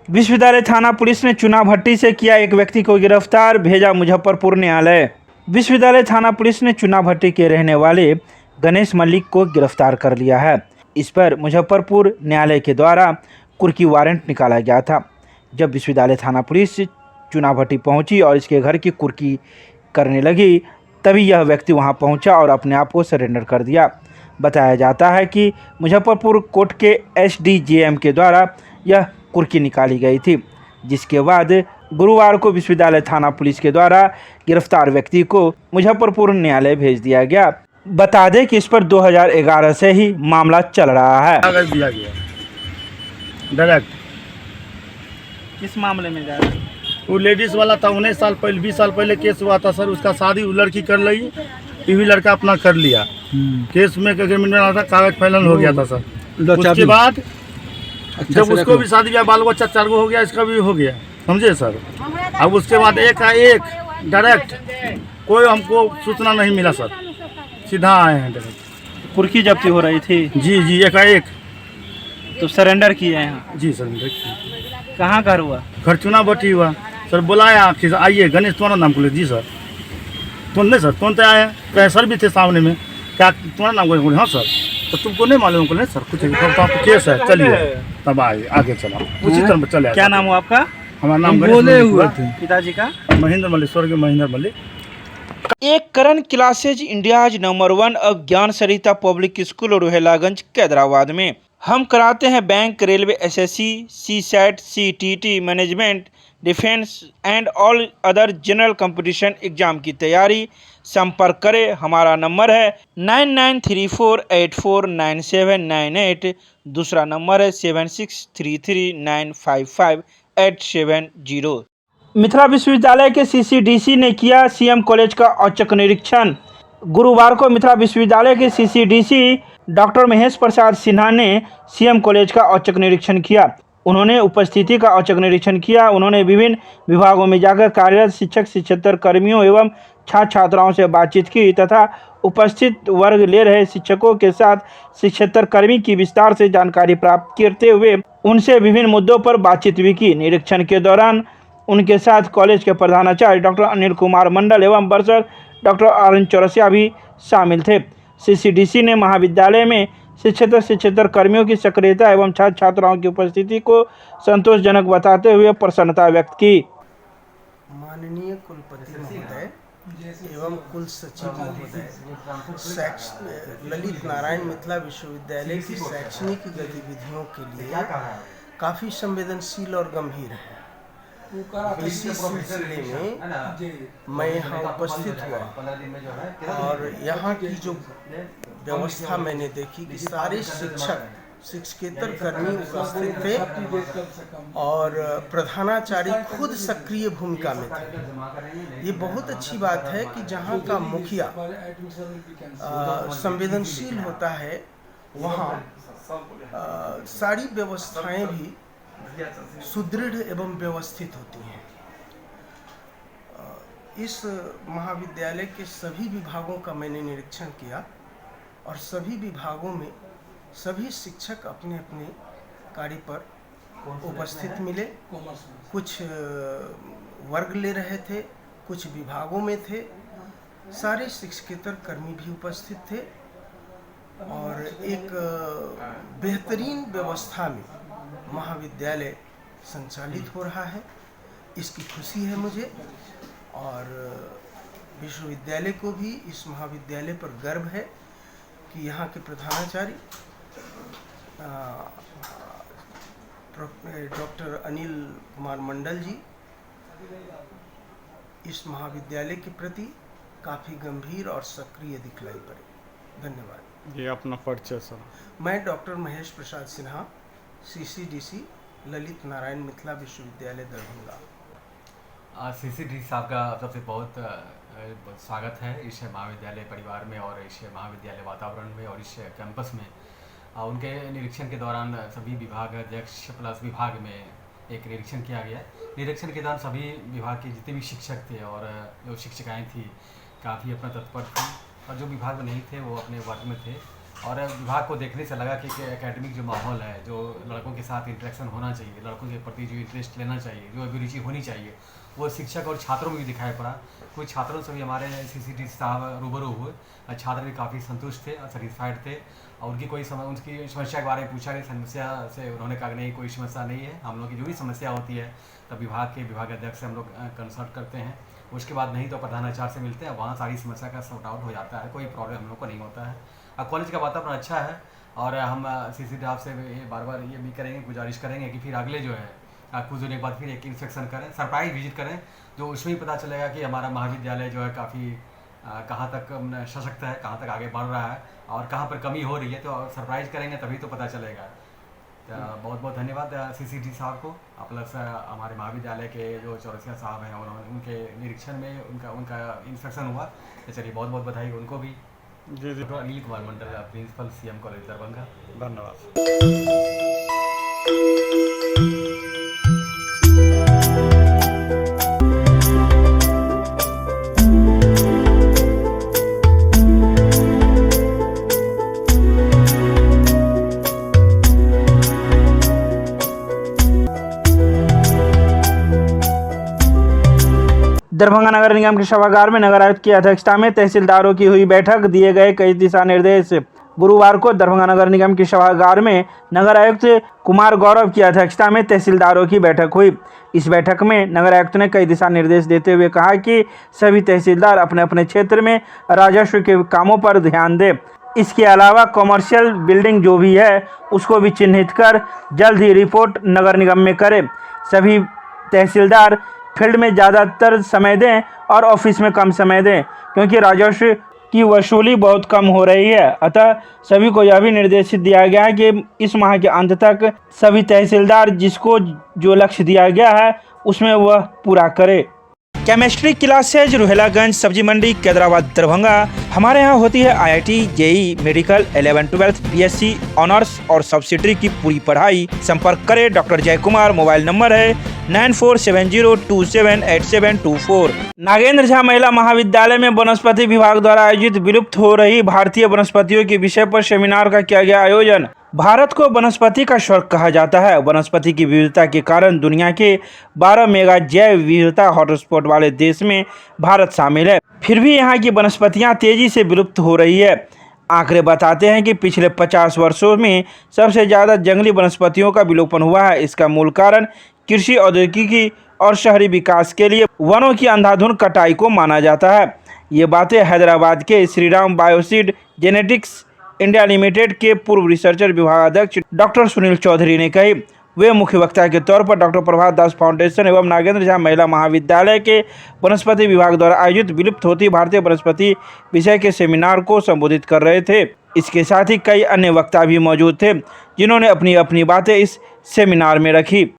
विश्वविद्यालय थाना पुलिस ने चुनाव भट्टी से किया एक व्यक्ति को गिरफ्तार, भेजा मुजफ्फरपुर न्यायालय। विश्वविद्यालय थाना पुलिस ने चुनाव भट्टी के रहने वाले गणेश मलिक को गिरफ्तार कर लिया है। इस पर मुजफ्फरपुर न्यायालय के द्वारा कुर्की वारंट निकाला गया था। जब विश्वविद्यालय थाना पुलिस चुनाव भट्टी पहुंची और इसके घर की कुर्की करने लगी, तभी यह व्यक्ति वहां पहुंचा और अपने आप को सरेंडर कर दिया। बताया जाता है कि मुजफ्फरपुर कोर्ट के एसडीजेएम के द्वारा यह कुर्की निकाली गई थी, जिसके बाद गुरुवार को विश्वविद्यालय थाना पुलिस के द्वारा गिरफ्तार व्यक्ति को मुजफ्फरपुर न्यायालय भेज दिया गया। बता दें कि इस पर 2011 से ही मामला चल रहा है। कागज दिया गया डायरेक्ट। किस मामले में जा रहा है? वो लेडीज वाला था, 19 साल पहले 20 साल पहले केस हुआ था सर। उसका शादी वो लड़की कर ली, ये भी लड़का अपना कर लिया। केस में एग्रीमेंट में था, कागज फाइनल हो गया था सर। उसके बाद जब उसको भी शादी किया, बाल बच्चा 4 गो हो गया, इसका भी हो गया, समझे सर। अब उसके बाद एक डायरेक्ट कोई हमको सूचना नहीं मिला सर, सीधा आए हैं डायरेक्ट। कुर्की जब्ती हो रही थी? जी एकाएक। तो सरेंडर किए हैं? जी सर। कहाँ घर हुआ? घर चुनाव भट्टी हुआ सर। बुलाया कि आइए, गणेश तुम्हारा नाम बोले। जी सर। तुम नहीं सर, तुम तो आए कहे सर भी थे सामने में, क्या तुम्हारा नाम बोले? हाँ सर। तो तुमको नहीं मालूम? बोले सर कुछ तो आपको केस है, चलिए। तब आगे चला, उसी तरह चले। क्या नाम हुआ आपका? हमारा नाम बोले हुए थे। पिताजी का? महेंद्र मलिक, स्वर्गीय महेंद्र मलिक। एक करण क्लासेज इंडियाज नंबर 1 ऑफ ज्ञान सरिता पब्लिक स्कूल रोहेलागंज कैदराबाद में हम कराते हैं bank, railway, SSC, CSAT, CTT, management, defence and all other general competition exam की तैयारी। संपर्क करें, हमारा नंबर है 9934849798। दूसरा नंबर है 7633955870। मिथिला विश्वविद्यालय के सीसीडीसी ने किया सीएम कॉलेज का औचक निरीक्षण। गुरुवार को मिथिला विश्वविद्यालय के सीसीडीसी डॉक्टर महेश प्रसाद सिन्हा ने सीएम कॉलेज का औचक निरीक्षण किया। उन्होंने उपस्थिति का औचक निरीक्षण किया। उन्होंने विभिन्न विभागों में जाकर कार्यरत शिक्षक, शिक्षकेतर कर्मियों एवं छात्र छात्राओं से बातचीत की तथा उपस्थित वर्ग ले रहे शिक्षकों के साथ शिक्षकेतर कर्मी की विस्तार से जानकारी प्राप्त करते हुए उनसे विभिन्न मुद्दों पर बातचीत भी की। निरीक्षण के दौरान उनके साथ कॉलेज के प्रधानाचार्य डॉक्टर अनिल कुमार मंडल एवं बरसर डॉक्टर आर चौरसिया भी शामिल थे। सीसीडीसी ने महाविद्यालय में शिक्षकेतर कर्मियों की सक्रियता एवं छात्र छात्राओं की उपस्थिति को संतोषजनक बताते हुए प्रसन्नता व्यक्त की। माननीय कुलपति महोदय एवं कुल सचिव महोदय, ललित नारायण मिथिला विश्वविद्यालय की शैक्षणिक गतिविधियों के लिए काफ़ी संवेदनशील और गंभीर है। इसी सिलसिले में मैं यहाँ उपस्थित हुआ और यहाँ की जो व्यवस्था मैंने देखी कि सारे शिक्षक, शिक्षकेतर कर्मी उपस्थित थे और प्रधानाचार्य खुद सक्रिय भूमिका में थे। ये बहुत अच्छी बात है कि जहाँ का मुखिया संवेदनशील होता है, वहाँ सारी व्यवस्थाएं भी सुदृढ़ एवं व्यवस्थित होती हैं। इस महाविद्यालय के सभी विभागों का मैंने निरीक्षण किया और सभी विभागों में सभी शिक्षक अपने अपने कार्य पर उपस्थित मिले। कुछ वर्ग ले रहे थे, कुछ विभागों में थे। सारे शिक्षकेतर कर्मी भी उपस्थित थे और एक बेहतरीन व्यवस्था में महाविद्यालय संचालित हो रहा है। इसकी खुशी है मुझे और विश्वविद्यालय को भी इस महाविद्यालय पर गर्व है कि यहाँ के प्रधानाचार्य डॉक्टर अनिल कुमार मंडल जी इस महाविद्यालय के प्रति काफ़ी गंभीर और सक्रिय दिखलाई पड़े। धन्यवाद। ये अपना परिचय सर। मैं डॉक्टर महेश प्रसाद सिन्हा, सीसीडीसी ललित नारायण मिथिला विश्वविद्यालय दरभंगा। सीसीडीसी साहब का सबसे बहुत स्वागत है इस महाविद्यालय परिवार में और इस महाविद्यालय वातावरण में और इस कैंपस में। उनके निरीक्षण के दौरान सभी विभाग अध्यक्ष प्लस विभाग में एक निरीक्षण किया गया। निरीक्षण के दौरान सभी विभाग के जितने भी शिक्षक थे और जो शिक्षिकाएं थी काफ़ी अपना तत्पर थी और जो विभाग में नहीं थे वो अपने वर्ग में थे। और विभाग को देखने से लगा कि एकेडमिक जो माहौल है, जो लड़कों के साथ इंटरेक्शन होना चाहिए, लड़कों के प्रति जो इंटरेस्ट लेना चाहिए, जो अभिरुचि होनी चाहिए, वो शिक्षक और छात्रों में भी दिखाई पड़ा। कुछ छात्रों से भी हमारे CCD साहब रूबरू हुए, छात्र भी काफ़ी संतुष्ट थे और सेटिस्फाइड थे, और उनकी उनकी समस्या के बारे में पूछा गया। समस्या से उन्होंने कहा नहीं, कोई समस्या नहीं है, हम लोग की जो भी समस्या होती है तब विभागाध्यक्ष से हम लोग कंसल्ट करते हैं, उसके बाद नहीं तो प्रधानाचार्य से मिलते हैं, वहाँ सारी समस्या का सॉर्ट आउट हो जाता है, कोई प्रॉब्लम हम लोग को नहीं होता है। कॉलेज का वातावरण अच्छा है, और हम CCD साहब से बार बार ये भी करेंगे, गुजारिश करेंगे कि फिर अगले जो है कुछ दिनों के बाद फिर एक इंस्पेक्शन करें, सरप्राइज विजिट करें, जो उसमें ही पता चलेगा कि हमारा महाविद्यालय जो है काफ़ी कहाँ तक सशक्त है, कहाँ तक आगे बढ़ रहा है और कहाँ पर कमी हो रही है। तो सरप्राइज करेंगे तभी तो पता चलेगा। तो बहुत बहुत धन्यवाद CCD साहब को, प्लस हमारे महाविद्यालय के जो चौरसिया साहब हैं, उन्होंने उनके निरीक्षण में उनका इंस्पेक्शन हुआ, तो चलिए बहुत बहुत बधाई उनको भी। जी जी, doctor Anil Kumar Mandal, principal CM college Darbhanga. धन्यवाद। दरभंगा नगर निगम के सभागार में नगर आयुक्त की अध्यक्षता में तहसीलदारों की हुई बैठक, दिए गए कई दिशा निर्देश। गुरुवार को दरभंगा नगर निगम के सभागार में नगर आयुक्त कुमार गौरव की अध्यक्षता में तहसीलदारों की बैठक हुई। इस बैठक में नगर आयुक्त ने कई दिशा निर्देश देते हुए कहा कि सभी तहसीलदार अपने अपने क्षेत्र में राजस्व के कामों पर ध्यान दें। इसके अलावा कॉमर्शियल बिल्डिंग जो भी है उसको भी चिन्हित कर जल्द ही रिपोर्ट नगर निगम में करें। सभी तहसीलदार फील्ड में ज़्यादातर समय दें और ऑफिस में कम समय दें, क्योंकि राजस्व की वसूली बहुत कम हो रही है। अतः सभी को यह भी निर्देशित दिया गया है कि इस माह के अंत तक सभी तहसीलदार जिसको जो लक्ष्य दिया गया है उसमें वह पूरा करे। केमिस्ट्री क्लासेज रोहिलागंज सब्जी मंडी कैदराबाद दरभंगा। हमारे यहाँ होती है IIT JEE medical 11-12 BSc honours और सब्सिडरी की पूरी पढ़ाई। संपर्क करें डॉक्टर जय कुमार। मोबाइल नंबर है 9470278724। नागेंद्र झा महिला महाविद्यालय में वनस्पति विभाग द्वारा आयोजित विलुप्त हो रही भारतीय वनस्पतियों के विषय पर सेमिनार का किया गया आयोजन। भारत को वनस्पति का स्वर्ग कहा जाता है। वनस्पति की विविधता के कारण दुनिया के 12 मेगा जैव विविधता हॉटस्पॉट वाले देश में भारत शामिल है। फिर भी यहाँ की वनस्पतियाँ तेजी से विलुप्त हो रही है। आंकड़े बताते हैं कि पिछले 50 वर्षों में सबसे ज़्यादा जंगली वनस्पतियों का विलोपन हुआ है। इसका मूल कारण कृषि, औद्योगिकी और शहरी विकास के लिए वनों की अंधाधुंध कटाई को माना जाता है। ये बातें हैदराबाद के Shriram Bioseed genetics India limited के पूर्व रिसर्चर विभागाध्यक्ष डॉक्टर सुनील चौधरी ने कही। वे मुख्य वक्ता के तौर पर डॉक्टर प्रभात दास फाउंडेशन एवं नागेंद्र झा महिला महाविद्यालय के वनस्पति विभाग द्वारा आयोजित विलुप्त होती भारतीय वनस्पति विषय के सेमिनार को संबोधित कर रहे थे। इसके साथ ही कई अन्य वक्ता भी मौजूद थे, जिन्होंने अपनी अपनी बातें इस सेमिनार में रखी।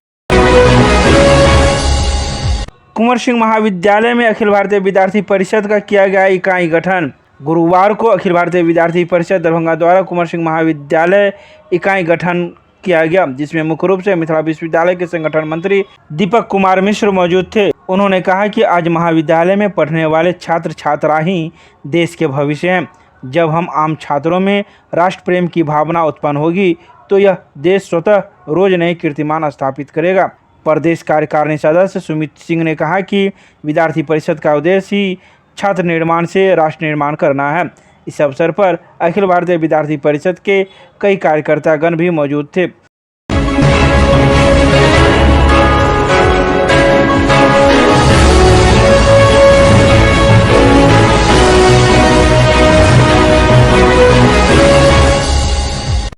कुंवर सिंह महाविद्यालय में अखिल भारतीय विद्यार्थी परिषद का किया गया इकाई गठन। गुरुवार को अखिल भारतीय विद्यार्थी परिषद दरभंगा द्वारा कुंवर सिंह महाविद्यालय इकाई गठन किया गया, जिसमें मुख्य रूप से मिथिला विश्वविद्यालय के संगठन मंत्री दीपक कुमार मिश्र मौजूद थे। उन्होंने कहा कि आज महाविद्यालय में पढ़ने वाले छात्र छात्रा ही देश के भविष्य हैं। जब हम आम छात्रों में राष्ट्र प्रेम की भावना उत्पन्न होगी तो यह देश स्वतः रोज नए कीर्तिमान स्थापित करेगा। प्रदेश कार्यकारिणी सदस्य सुमित सिंह ने कहा कि विद्यार्थी परिषद का उद्देश्य ही छात्र निर्माण से राष्ट्र निर्माण करना है। इस अवसर पर अखिल भारतीय विद्यार्थी परिषद के कई कार्यकर्तागण भी मौजूद थे।